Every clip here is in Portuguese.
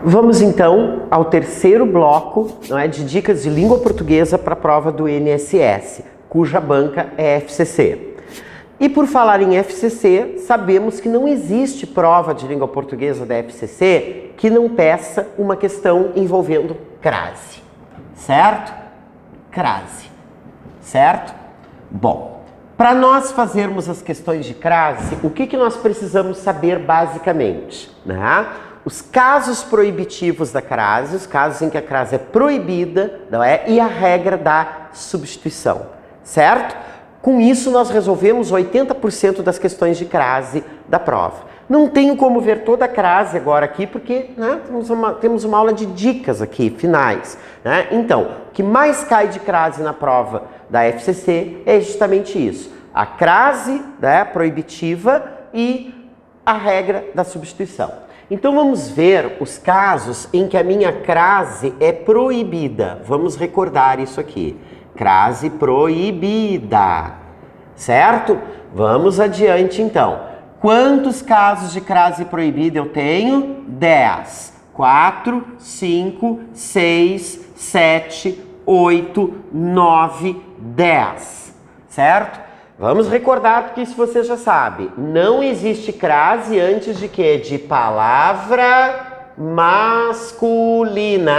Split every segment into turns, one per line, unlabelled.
Vamos então ao terceiro bloco, não é, de dicas de língua portuguesa para a prova do INSS, cuja banca é FCC. E por falar em FCC, sabemos que não existe prova de língua portuguesa da FCC que não peça uma questão envolvendo crase, certo? Crase, certo? Bom, para nós fazermos as questões de crase, o que nós precisamos saber basicamente, né? Os casos proibitivos da crase, os casos em que a crase é proibida, não é? E a regra da substituição, certo? Com isso, nós resolvemos 80% das questões de crase da prova. Não tenho como ver toda a crase agora aqui, porque né, temos uma aula de dicas aqui, finais. Né? Então, o que mais cai de crase na prova da FCC é justamente isso. A crase, né, proibitiva e a regra da substituição. Então vamos ver os casos em que a minha crase é proibida. Vamos recordar isso aqui. Crase proibida, certo? Vamos adiante então. Quantos casos de crase proibida eu tenho? 10. 4, 5, 6, 7, 8, 9, 10. Certo? Vamos recordar, porque isso você já sabe. Não existe crase antes de quê? De palavra masculina.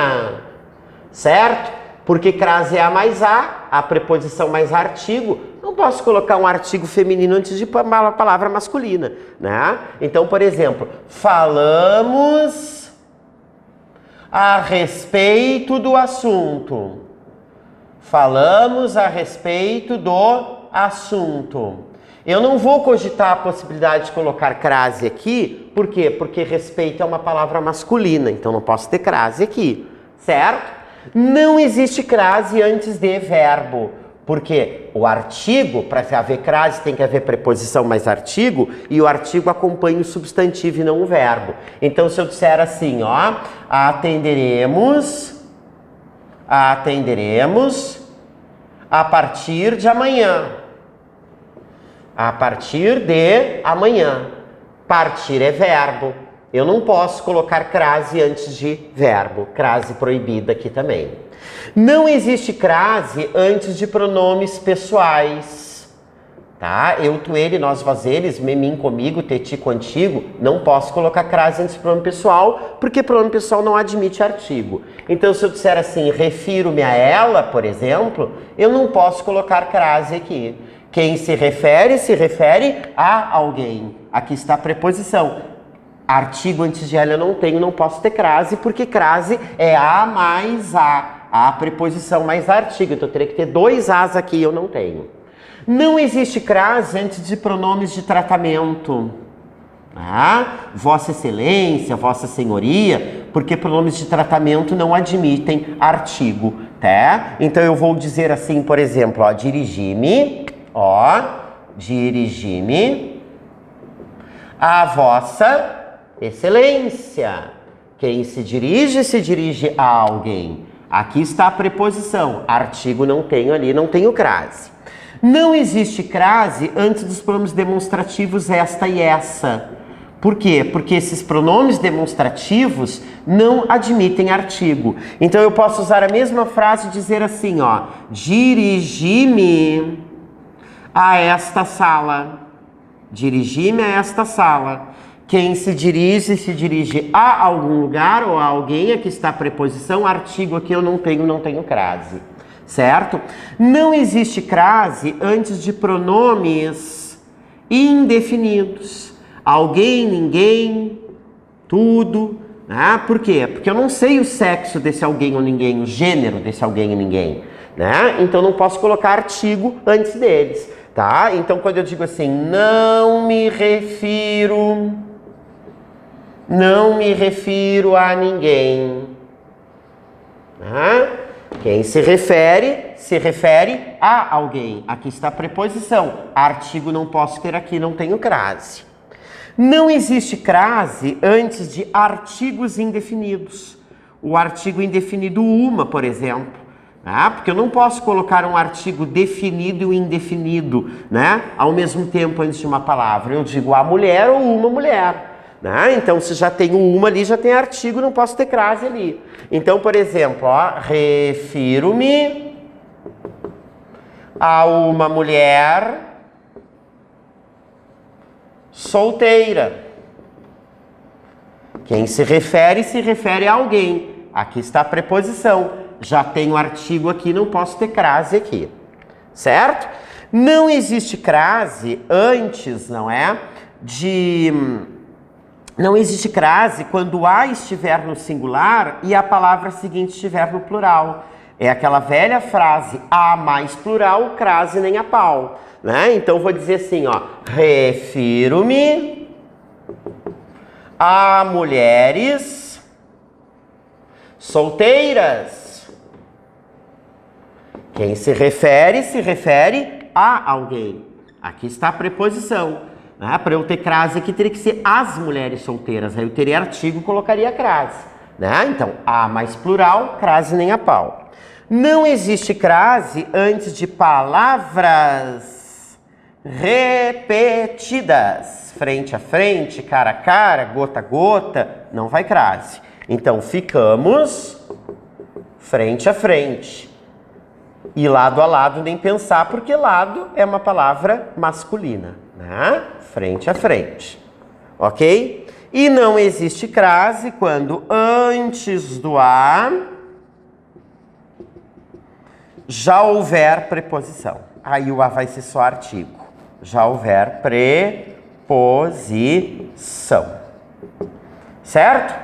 Certo? Porque crase é A mais a preposição mais artigo. Não posso colocar um artigo feminino antes de palavra masculina, né? Então, por exemplo, falamos a respeito do assunto. Falamos a respeito do assunto. Eu não vou cogitar a possibilidade de colocar crase aqui, por quê? Porque respeito é uma palavra masculina, então não posso ter crase aqui, certo? Não existe crase antes de verbo, porque o artigo, para haver crase, tem que haver preposição mais artigo, e o artigo acompanha o substantivo e não o verbo. Então, se eu disser assim, ó, atenderemos a partir de amanhã. A partir de amanhã. Partir é verbo. Eu não posso colocar crase antes de verbo. Crase proibida aqui também. Não existe crase antes de pronomes pessoais. Tá? Eu, tu, ele, nós, vós, eles, mim, comigo, ti, contigo. Não posso colocar crase antes de pronome pessoal, porque pronome pessoal não admite artigo. Então, se eu disser assim, refiro-me a ela, por exemplo, eu não posso colocar crase aqui. Quem se refere a alguém. Aqui está a preposição. Artigo antes de ela eu não tenho, não posso ter crase, porque crase é A mais a preposição mais artigo. Então eu teria que ter dois As aqui, eu não tenho. Não existe crase antes de pronomes de tratamento. Vossa Excelência, Vossa Senhoria, porque pronomes de tratamento não admitem artigo, tá? Então eu vou dizer assim, por exemplo, ó, dirigi-me a Vossa Excelência. Quem se dirige a alguém. Aqui está a preposição. Artigo não tenho ali, não tenho crase. Não existe crase antes dos pronomes demonstrativos esta e essa. Por quê? Porque esses pronomes demonstrativos não admitem artigo. Então eu posso usar a mesma frase e dizer assim, ó, dirigi-me a esta sala. Dirigi-me a esta sala. Quem se dirige a algum lugar ou a alguém, aqui está a preposição, artigo aqui eu não tenho crase, certo? Não existe crase antes de pronomes indefinidos. Alguém, ninguém, tudo, né? Por quê? Porque eu não sei o sexo desse alguém ou ninguém, o gênero desse alguém e ninguém, né? Então não posso colocar artigo antes deles, tá? Então quando eu digo assim, não me refiro a ninguém, né? Quem se refere a alguém. Aqui está a preposição. Artigo não posso ter aqui, não tenho crase. Não existe crase antes de artigos indefinidos. O artigo indefinido uma, por exemplo. Porque eu não posso colocar um artigo definido e o indefinido, né, ao mesmo tempo antes de uma palavra. Eu digo a mulher ou uma mulher. né? Então, se já tenho uma ali, já tem artigo, não posso ter crase ali. Então, por exemplo, ó, refiro-me a uma mulher solteira. Quem se refere a alguém. Aqui está a preposição. Já tenho artigo aqui, não posso ter crase aqui. Certo? Não existe crase antes, não é? Não existe crase quando a estiver no singular e a palavra seguinte estiver no plural. É aquela velha frase, a mais plural, crase nem a pau. Né? Então, vou dizer assim, ó. Refiro-me a mulheres solteiras. Quem se refere a alguém. Aqui está a preposição. Né? Para eu ter crase aqui, teria que ser as mulheres solteiras. Aí eu teria artigo e colocaria crase. Né? Então, a mais plural, crase nem a pau. Não existe crase antes de palavras repetidas. Frente a frente, cara a cara, gota a gota, não vai crase. Então, ficamos frente a frente. E lado a lado nem pensar, porque lado é uma palavra masculina, né? Frente a frente, ok? E não existe crase quando antes do a já houver preposição. Aí o a vai ser só artigo. Já houver preposição. Certo?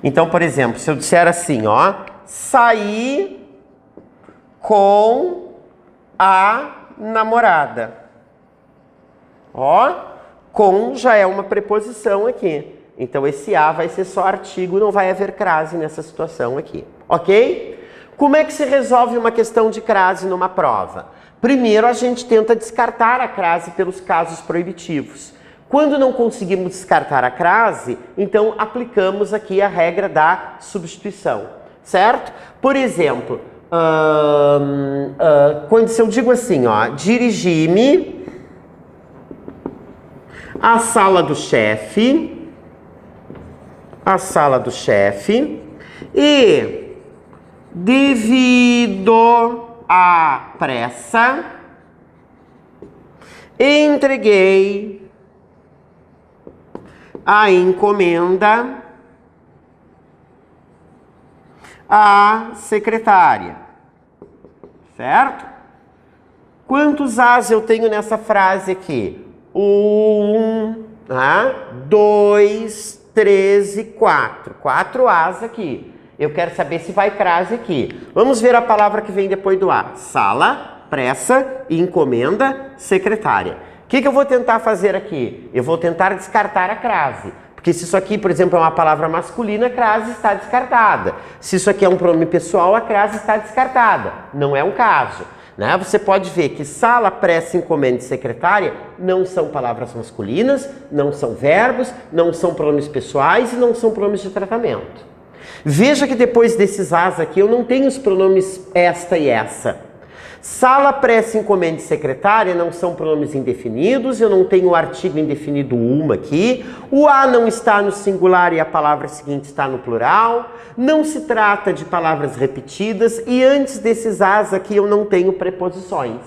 Então, por exemplo, se eu disser assim, ó, saí com a namorada. Ó, com já é uma preposição aqui. Então, esse a vai ser só artigo, não vai haver crase nessa situação aqui. Ok? Como é que se resolve uma questão de crase numa prova? Primeiro, a gente tenta descartar a crase pelos casos proibitivos. Quando não conseguimos descartar a crase, então aplicamos aqui a regra da substituição. Certo? Por exemplo, se eu digo assim, ó, dirigi-me à sala do chefe, e devido à pressa, entreguei a encomenda à secretária. Certo? Quantos as eu tenho nessa frase aqui? 1, 2, 3 e 4. 4 as aqui. Eu quero saber se vai crase aqui. Vamos ver a palavra que vem depois do a. Sala, pressa, encomenda, secretária. O que eu vou tentar fazer aqui? Eu vou tentar descartar a crase. Porque se isso aqui, por exemplo, é uma palavra masculina, a crase está descartada. Se isso aqui é um pronome pessoal, a crase está descartada. Não é um caso. Né? Você pode ver que sala, pressa, encomenda e secretária não são palavras masculinas, não são verbos, não são pronomes pessoais e não são pronomes de tratamento. Veja que depois desses as aqui eu não tenho os pronomes esta e essa. Sala, pressa, encomenda e secretária não são pronomes indefinidos, eu não tenho o artigo indefinido uma aqui, o a não está no singular e a palavra seguinte está no plural, não se trata de palavras repetidas e antes desses as aqui eu não tenho preposições.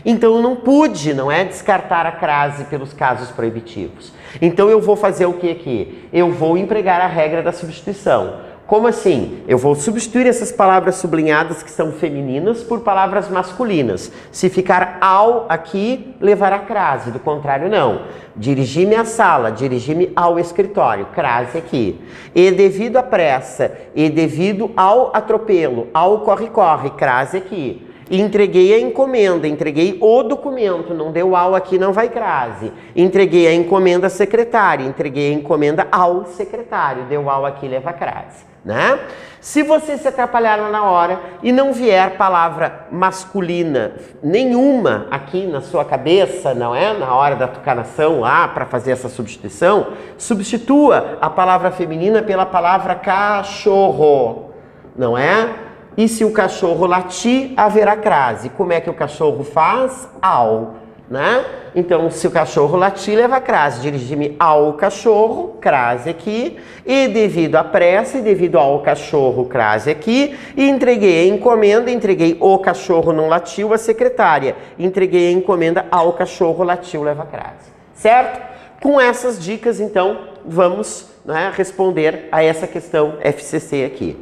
Então eu não pude, não é, descartar a crase pelos casos proibitivos. Então eu vou fazer o que aqui? Eu vou empregar a regra da substituição. Como assim? Eu vou substituir essas palavras sublinhadas que são femininas por palavras masculinas. Se ficar ao aqui, levará crase, do contrário não. Dirigi-me à sala, dirigi-me ao escritório, crase aqui. E devido à pressa, e devido ao atropelo, ao corre-corre, crase aqui. Entreguei a encomenda, entreguei o documento, não deu ao aqui, não vai crase. Entreguei a encomenda à secretária, entreguei a encomenda ao secretário, deu ao aqui, leva crase. Né? Se você se atrapalhar na hora e não vier palavra masculina nenhuma aqui na sua cabeça, não é? Na hora da tucanação lá para fazer essa substituição, substitua a palavra feminina pela palavra cachorro, não é? E se o cachorro latir, haverá crase. Como é que o cachorro faz? Au. né? Então, se o cachorro latir, leva crase. Dirigi-me ao cachorro, crase aqui. E devido à pressa e devido ao cachorro, crase aqui. E entreguei a encomenda, entreguei o cachorro, não latiu, a secretária. Entreguei a encomenda ao cachorro, latiu, leva crase. Certo? Com essas dicas, então, vamos, né, responder a essa questão FCC aqui.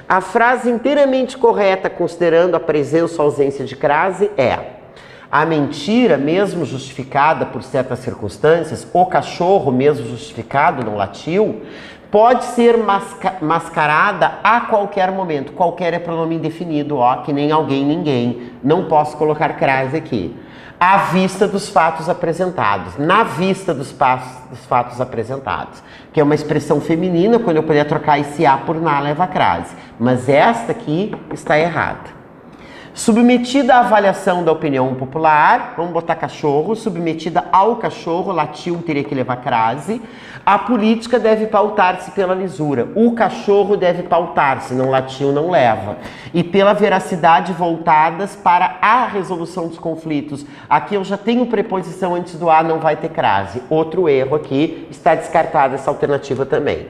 A frase inteiramente correta, considerando a presença ou ausência de crase, é: a mentira, mesmo justificada por certas circunstâncias, o cachorro, mesmo justificado, não latiu, pode ser mascarada a qualquer momento. Qualquer é pronome indefinido, ó, que nem alguém, ninguém. Não posso colocar crase aqui. À vista dos fatos apresentados. Na vista dos fatos apresentados. Que é uma expressão feminina, quando eu puder trocar esse A por na, leva crase. Mas esta aqui está errada. Submetida à avaliação da opinião popular, vamos botar cachorro, submetida ao cachorro, latiu, teria que levar crase. A política deve pautar-se pela lisura. O cachorro deve pautar-se, não latiu, não leva. E pela veracidade voltadas para a resolução dos conflitos. Aqui eu já tenho preposição antes do A, não vai ter crase. Outro erro aqui, está descartada essa alternativa também.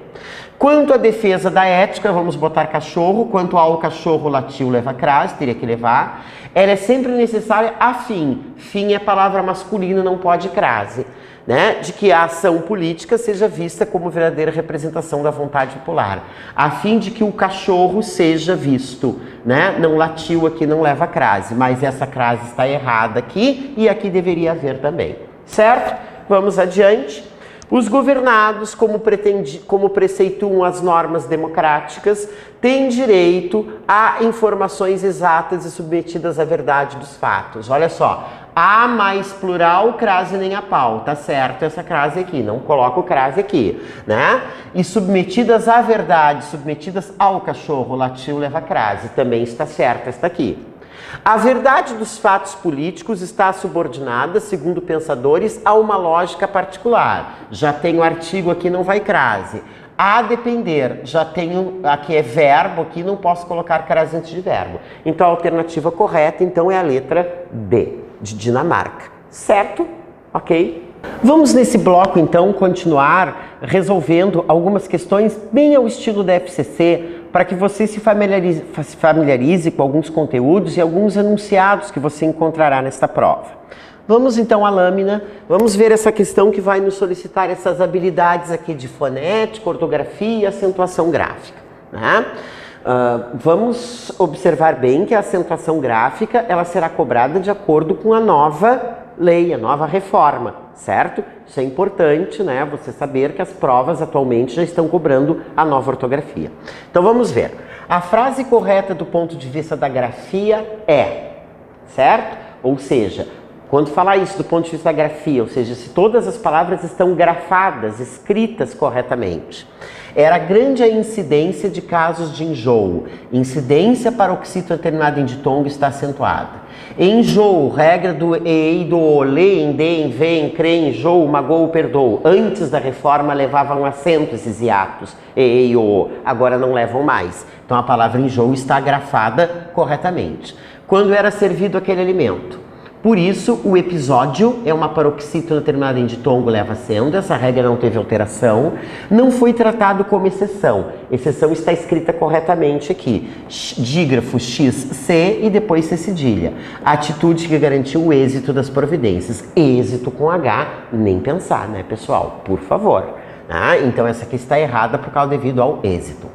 Quanto à defesa da ética, vamos botar cachorro. Quanto ao cachorro, latiu, leva crase, teria que levar. Ela é sempre necessária a fim. Fim é palavra masculina, não pode crase. Né? De que a ação política seja vista como verdadeira representação da vontade popular. A fim de que o cachorro seja visto. Né? Não latiu aqui, não leva crase. Mas essa crase está errada aqui e aqui deveria haver também. Certo? Vamos adiante. Os governados, como preceituam as normas democráticas, têm direito a informações exatas e submetidas à verdade dos fatos. Olha só, A mais plural, crase nem a pau, tá certo essa crase aqui, não coloco crase aqui, né? E submetidas à verdade, submetidas ao cachorro, latiu, leva crase, também está certa esta aqui. A verdade dos fatos políticos está subordinada, segundo pensadores, a uma lógica particular. Já tenho artigo aqui, não vai crase. A depender, já tenho, aqui é verbo, aqui não posso colocar crase antes de verbo. Então a alternativa correta, então, é a letra D, de Dinamarca. Certo? Ok? Vamos nesse bloco, então, continuar resolvendo algumas questões bem ao estilo da FCC, para que você se familiarize com alguns conteúdos e alguns enunciados que você encontrará nesta prova. Vamos então à lâmina, vamos ver essa questão que vai nos solicitar essas habilidades aqui de fonética, ortografia e acentuação gráfica. Né? Vamos observar bem que a acentuação gráfica ela será cobrada de acordo com a nova lei, a nova reforma, certo? Isso é importante, né? Você saber que as provas atualmente já estão cobrando a nova ortografia. Então vamos ver. A frase correta do ponto de vista da grafia é, certo? Ou seja, quando falar isso do ponto de vista da grafia, ou seja, se todas as palavras estão grafadas, escritas corretamente. Era grande a incidência de casos de enjoo. Incidência paroxítona terminada em ditongo está acentuada. Enjoo, regra do e, do o, lê, em de, em vê, em crê, enjoo, magou, perdoou. Antes da reforma levavam acento esses hiatos, e, o, agora não levam mais. Então a palavra enjoo está grafada corretamente. Quando era servido aquele alimento. Por isso, o episódio é uma paroxítona terminada em ditongo, leva acento, essa regra não teve alteração, não foi tratado como exceção. Exceção está escrita corretamente aqui, dígrafo XC e depois C cedilha. A atitude que garantiu o êxito das providências. Êxito com H, nem pensar, né, pessoal? Por favor. Então essa aqui está errada por causa devido ao êxito.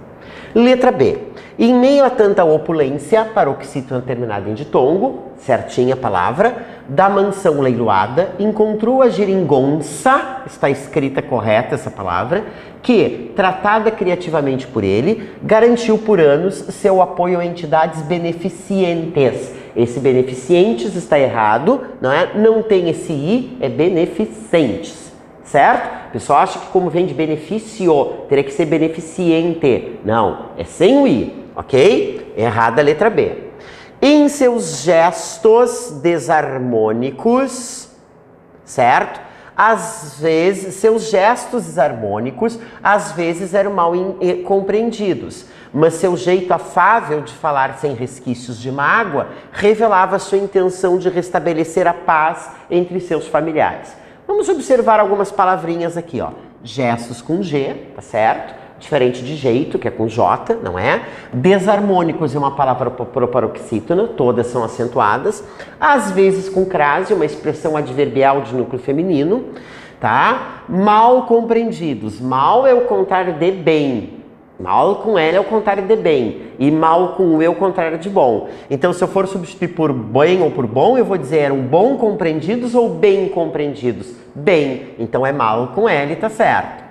Letra B. Em meio a tanta opulência, paroxítona terminada em ditongo, certinha a palavra, da mansão leiloada, encontrou a geringonça, está escrita correta essa palavra, que, tratada criativamente por ele, garantiu por anos seu apoio a entidades beneficentes. Esse beneficentes está errado, não é? Não tem esse I, é beneficentes. Certo? O pessoal acha que como vem de benefício, teria que ser beneficiente. Não, é sem o I, ok? Errada a letra B. Em seus gestos desarmônicos, certo? Às vezes, seus gestos desarmônicos, às vezes eram mal compreendidos. mas seu jeito afável de falar sem resquícios de mágoa revelava sua intenção de restabelecer a paz entre seus familiares. Vamos observar algumas palavrinhas aqui, ó. Gestos com G, tá certo? Diferente de jeito, que é com J, não é? Desarmônicos é uma palavra proparoxítona, todas são acentuadas. Às vezes com crase, uma expressão adverbial de núcleo feminino, tá? Mal compreendidos. Mal é o contrário de bem. Mal com L é o contrário de bem. E mal com U é o contrário de bom. Então, se eu for substituir por bem ou por bom, eu vou dizer eram bom compreendidos ou bem compreendidos? Bem. Então, é mal com L, tá certo.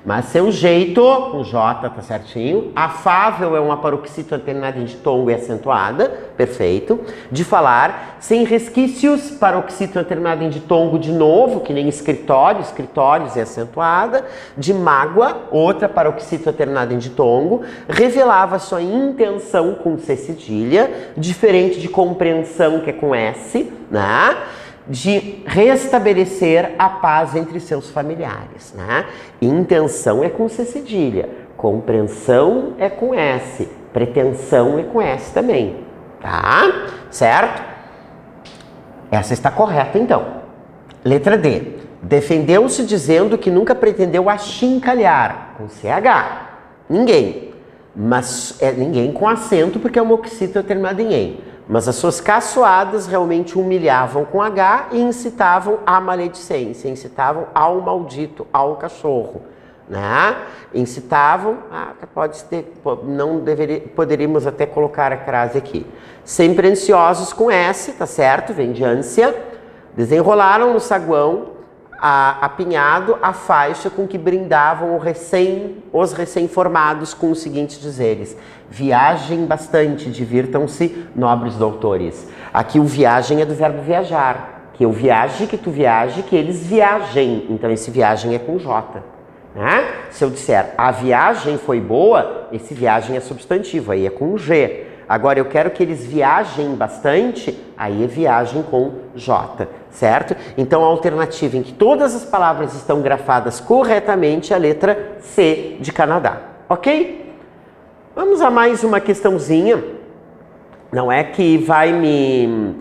Mas seu jeito, com J, tá certinho. Afável é uma paroxítona terminada em ditongo e acentuada, perfeito. De falar, sem resquícios, paroxítona terminada em ditongo de novo, que nem escritório, escritórios é acentuada. De mágoa, outra paroxítona terminada em ditongo, revelava sua intenção com C cedilha, diferente de compreensão, que é com S, né? De restabelecer a paz entre seus familiares, né? Intenção é com C cedilha, compreensão é com S, pretensão é com S também, tá? Certo? Essa está correta, então. Letra D. Defendeu-se dizendo que nunca pretendeu achincalhar, com CH. Ninguém. Mas é ninguém com acento, porque é uma oxítona terminada em em. Mas as suas caçoadas realmente humilhavam com H e incitavam à maledicência, incitavam ao maldito, ao cachorro, né? Incitavam, poderíamos até colocar a crase aqui. Sempre ansiosos com S, tá certo? Vem de ânsia. Desenrolaram no saguão, apinhado, a faixa com que brindavam os recém-formados com os seguintes dizeres: viajem bastante, divirtam-se, nobres doutores. Aqui o viagem é do verbo viajar, que eu viaje, que tu viaje, que eles viajem. Então esse viagem é com J, né? Se eu disser a viagem foi boa, esse viagem é substantivo, aí é com G. Agora eu quero que eles viajem bastante, aí é viagem com J, certo? Então a alternativa em que todas as palavras estão grafadas corretamente é a letra C de Canadá, ok? Vamos a mais uma questãozinha, não é, que vai me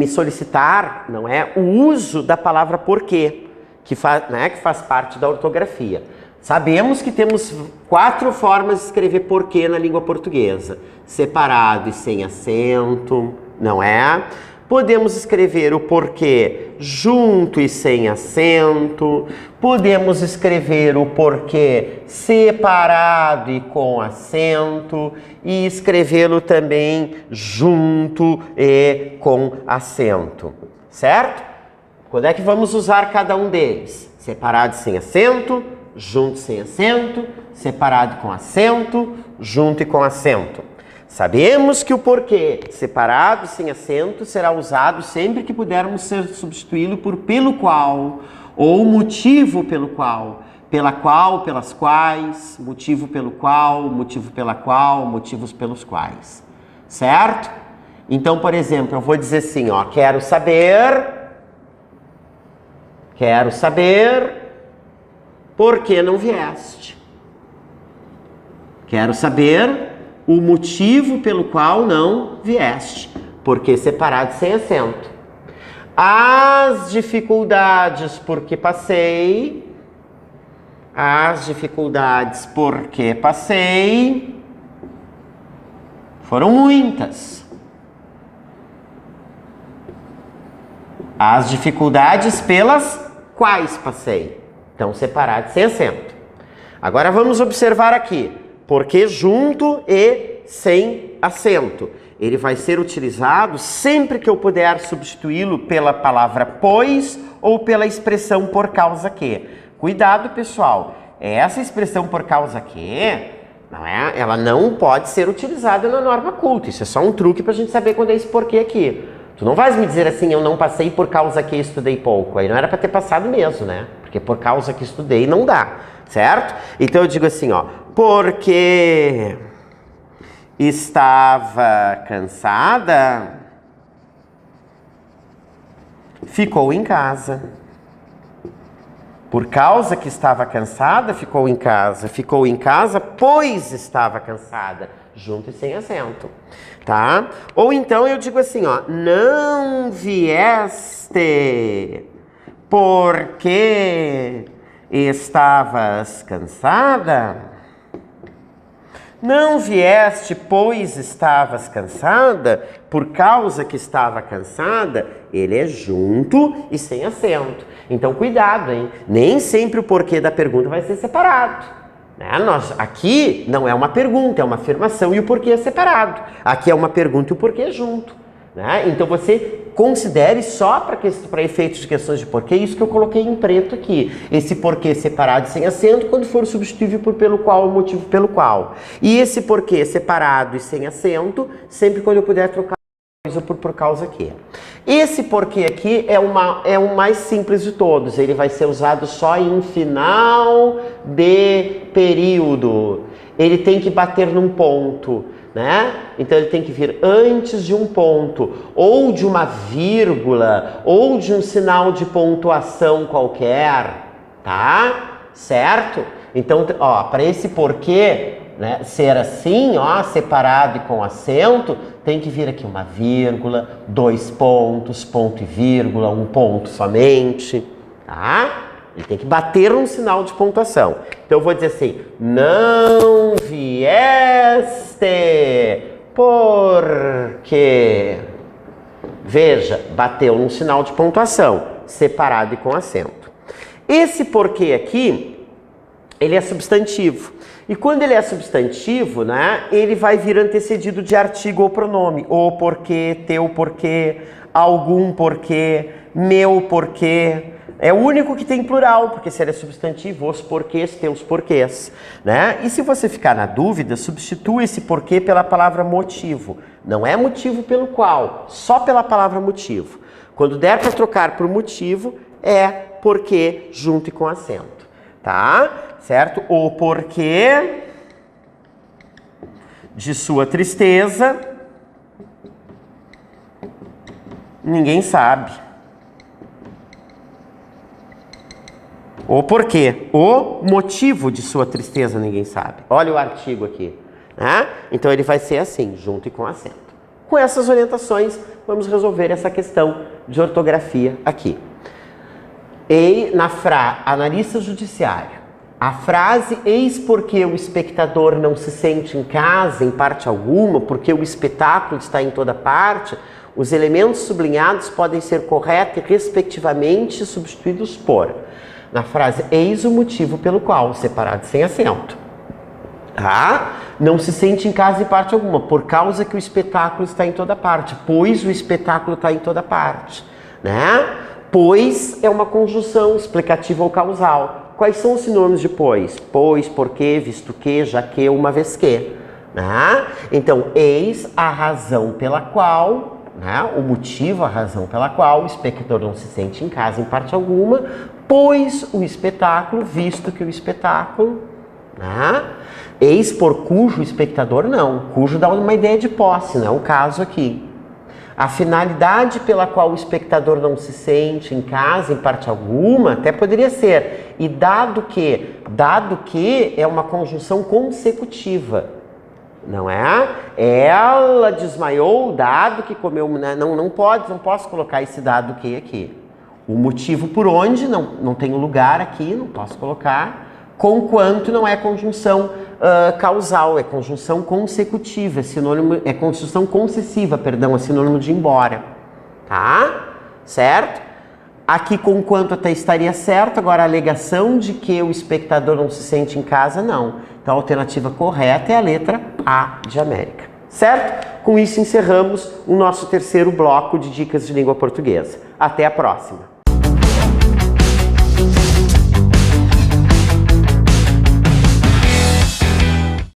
solicitar, não é, o uso da palavra porquê, que faz parte da ortografia. Sabemos que temos 4 formas de escrever porquê na língua portuguesa. Separado e sem acento, não é? Podemos escrever o porquê junto e sem acento. Podemos escrever o porquê separado e com acento. E escrevê-lo também junto e com acento. Certo? Quando é que vamos usar cada um deles? Separado e sem acento, junto sem acento, separado com acento, junto e com acento. Sabemos que o porquê separado e sem acento será usado sempre que pudermos substituí-lo por pelo qual, ou motivo pelo qual, pela qual, pelas quais, motivo pelo qual, motivo pela qual, motivos pelos quais. Certo? Então, por exemplo, eu vou dizer assim, ó, quero saber por que não vieste. Quero saber o motivo pelo qual não vieste. Porque separado sem acento. As dificuldades porque passei. As dificuldades porque passei foram muitas. As dificuldades pelas quais passei. Então, separado sem acento. Agora vamos observar aqui. Porque junto e sem acento. Ele vai ser utilizado sempre que eu puder substituí-lo pela palavra pois ou pela expressão por causa que. Cuidado, pessoal. Essa expressão por causa que, não é? Ela não pode ser utilizada na norma culta. Isso é só um truque para a gente saber quando é esse porquê aqui. Tu não vais me dizer assim, eu não passei por causa que estudei pouco. Aí não era para ter passado mesmo, né? Porque por causa que estudei não dá, certo? Então eu digo assim, ó, porque estava cansada, ficou em casa. Por causa que estava cansada, ficou em casa. Ficou em casa, pois estava cansada. Junto e sem acento, tá? Ou então eu digo assim, ó. Não vieste porque estavas cansada. Não vieste, pois estavas cansada, por causa que estava cansada, ele é junto e sem acento. Então, cuidado, hein? Nem sempre o porquê da pergunta vai ser separado. Né? Aqui não é uma pergunta, é uma afirmação e o porquê é separado. Aqui é uma pergunta e o porquê é junto. Né? Então você considere só para efeitos de questões de porquê, isso que eu coloquei em preto aqui. Esse porquê separado e sem acento quando for substituível por pelo qual, o motivo pelo qual. E esse porquê separado e sem acento, sempre quando eu puder trocar coisa por causa que. Esse porquê aqui é o mais simples de todos. Ele vai ser usado só em final de período. Ele tem que bater num ponto. Né? Então ele tem que vir antes de um ponto, ou de uma vírgula, ou de um sinal de pontuação qualquer, tá? Certo? Então, ó, para esse porquê, né, ser assim, ó, separado e com acento, tem que vir aqui uma vírgula, 2 pontos, ponto e vírgula, um ponto somente, tá? Ele tem que bater um sinal de pontuação. Então eu vou dizer assim, não vieste porque... Veja, bateu num sinal de pontuação, separado e com acento. Esse porquê aqui, ele é substantivo. E quando ele é substantivo, né, ele vai vir antecedido de artigo ou pronome. O porquê, teu porquê, algum porquê, meu porquê. É o único que tem plural, porque se ele é substantivo, os porquês, teus porquês, né? E se você ficar na dúvida, substitua esse porquê pela palavra motivo. Não é motivo pelo qual, só pela palavra motivo. Quando der para trocar por motivo, é porquê junto e com acento, tá? Certo? O porquê de sua tristeza, ninguém sabe. O porquê, o motivo de sua tristeza ninguém sabe. Olha o artigo aqui, né? Então ele vai ser assim, junto e com acento. Com essas orientações, vamos resolver essa questão de ortografia aqui. E na analista judiciária, a frase eis porque o espectador não se sente em casa em parte alguma, porque o espetáculo está em toda parte, os elementos sublinhados podem ser corretos e respectivamente substituídos por... Na frase, eis o motivo pelo qual, separado sem acento. Tá? Não se sente em casa em parte alguma, por causa que o espetáculo está em toda parte, pois o espetáculo está em toda parte. Né? Pois é uma conjunção explicativa ou causal. Quais são os sinônimos de pois? Pois, porque, visto que, já que, uma vez que. Né? Então, eis a razão pela qual, né? O motivo, a razão pela qual o espectador não se sente em casa em parte alguma, pois o espetáculo, visto que o espetáculo, né? Eis por cujo espectador não, cujo dá uma ideia de posse, não é o caso aqui. A finalidade pela qual o espectador não se sente em casa em parte alguma, até poderia ser, e dado que é uma conjunção consecutiva, não é? Ela desmaiou, dado que comeu, né? Não posso colocar esse dado que aqui. O motivo por onde, não tem lugar aqui, não posso colocar, conquanto não é conjunção causal, é conjunção consecutiva, é conjunção concessiva, perdão, é sinônimo de embora, tá? Certo? Aqui conquanto até estaria certo, agora a alegação de que o espectador não se sente em casa, não. Então a alternativa correta é a letra A de América, certo? Com isso encerramos o nosso terceiro bloco de dicas de língua portuguesa. Até a próxima!